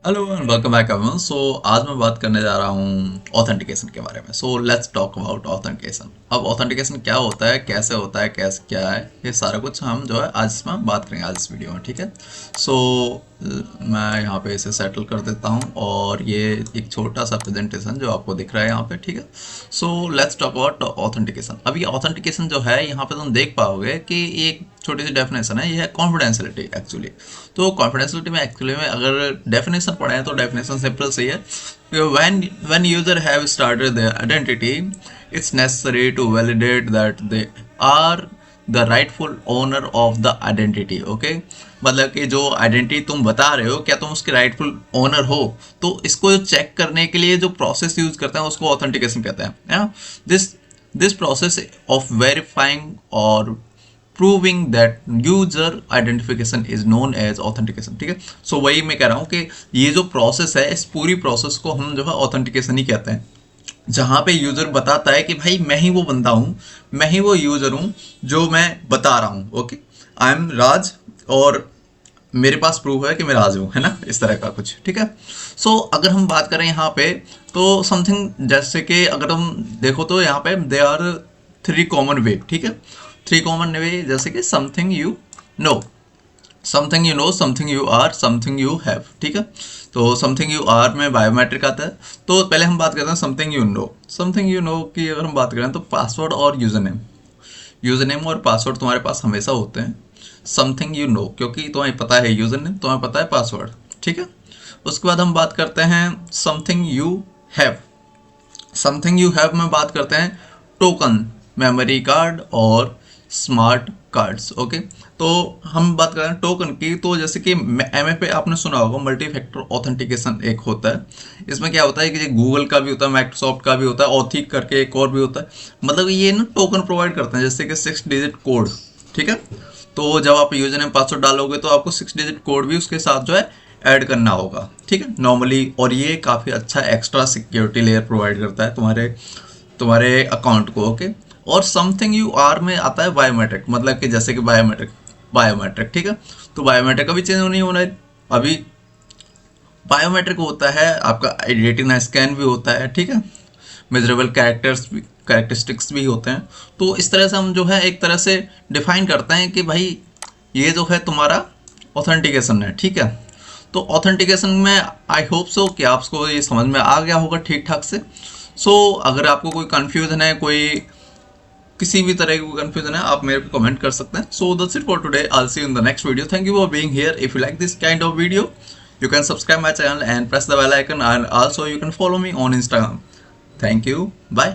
Hello and welcome back everyone. So आज मैं बात करने जा रहा हूँ ऑथेंटिकेशन के बारे में। So let's talk about authentication. अब ऑथेंटिकेशन क्या होता है, कैसे होता है, कैसे क्या है, ये सारा कुछ हम जो है आज इसमें बात करेंगे आज इस वीडियो में, ठीक है। सो मैं यहाँ पे इसे सेटल कर देता हूँ और ये एक छोटा सा प्रेजेंटेशन जो आपको दिख रहा है यहाँ पे, ठीक है। So let's talk about authentication. अब ये ऑथेंटिकेशन जो है यहाँ पे तुम देख पाओगे कि ये एक छोटी सी डेफिनेशन है, ये है कॉन्फिडेंशियलिटी एक्चुअली। तो कॉन्फिडेंशियलिटी में एक्चुअली में अगर डेफिनेशन पढ़े हैं तो डेफिनेशन सिंपल सी है। when user have started their identity, it's necessary to validate that they are the rightful owner of the identity. Okay, मतलब कि जो आइडेंटिटी तुम बता रहे हो क्या तुम उसके राइटफुल ओनर हो, तो इसको चेक करने के लिए जो प्रोसेस यूज करते हैं उसको ऑथेंटिकेशन कहते हैं। This this process of verifying और proving that user identification is known as authentication, ठीक है। सो वही मैं कह रहा हूँ कि ये जो प्रोसेस है, इस पूरी प्रोसेस को हम जो है ऑथेंटिकेशन ही कहते हैं, जहाँ पे यूजर बताता है कि भाई मैं ही वो बंदा हूँ, मैं ही वो यूजर हूँ जो मैं बता रहा हूँ। ओके, आई एम राज और मेरे पास प्रूफ है कि मैं राज हूँ, है ना, इस तरह का कुछ, ठीक है। सो अगर हम बात करें यहाँ पे तो समथिंग जैसे कि अगर हम देखो तो यहाँ पे they are three common way, ठीक है। थ्री कॉमन वे जैसे कि something you know, something you know, something you are, something you have, ठीक है। तो समथिंग यू आर में बायोमेट्रिक आता है। तो पहले हम बात करते हैं something you know. Something you know की अगर हम बात करें तो पासवर्ड और यूजर नेम, यूजर नेम और पासवर्ड तुम्हारे पास हमेशा होते हैं। समथिंग यू नो क्योंकि तुम्हें पता है यूजर नेम, तुम्हें पता है पासवर्ड, ठीक है। उसके बाद हम बात करते हैं something you have. Something you have में बात करते हैं टोकन, मेमोरी कार्ड और स्मार्ट कार्ड्स। ओके, तो हम बात करें टोकन की, तो जैसे कि एमए पे आपने सुना होगा मल्टी फैक्टर ऑथेंटिकेशन एक होता है। इसमें क्या होता है कि गूगल का भी होता है, माइक्रोसॉफ्ट का भी होता है, ऑथिक करके एक और भी होता है। मतलब ये ना टोकन प्रोवाइड करते हैं जैसे कि 6 डिजिट कोड, ठीक है। तो जब आप यूजर नेम पासवर्ड डालोगे तो आपको 6 डिजिट कोड भी उसके साथ जो है ऐड करना होगा, ठीक है, नॉर्मली। और ये काफ़ी अच्छा एक्स्ट्रा सिक्योरिटी लेयर प्रोवाइड करता है तुम्हारे तुम्हारे अकाउंट को। ओके, और समथिंग यू आर में आता है बायोमेट्रिक, मतलब कि जैसे कि बायोमेट्रिक, ठीक है। तो बायोमेट्रिक का भी चेंज नहीं होना है अभी। बायोमेट्रिक होता है आपका रेटिना स्कैन भी होता है, ठीक है। मेजरेबल कैरेक्टरिस्टिक्स भी होते हैं। तो इस तरह से हम जो है एक तरह से डिफाइन करते हैं कि भाई ये जो है तुम्हारा ऑथेंटिकेशन है, ठीक है। तो ऑथेंटिकेशन में आई होप सो कि आपको ये समझ में आ गया होगा ठीक ठाक से। सो अगर आपको कोई कन्फ्यूजन है, कोई किसी भी तरह की कंफ्यूजन है, आप मेरे को कमेंट कर सकते हैं। So that's it for today, I will see you in the next video. Thank you for being here. If you like this kind of video, you can subscribe my channel and press the bell icon, and also you can follow me on Instagram. Thank you, bye.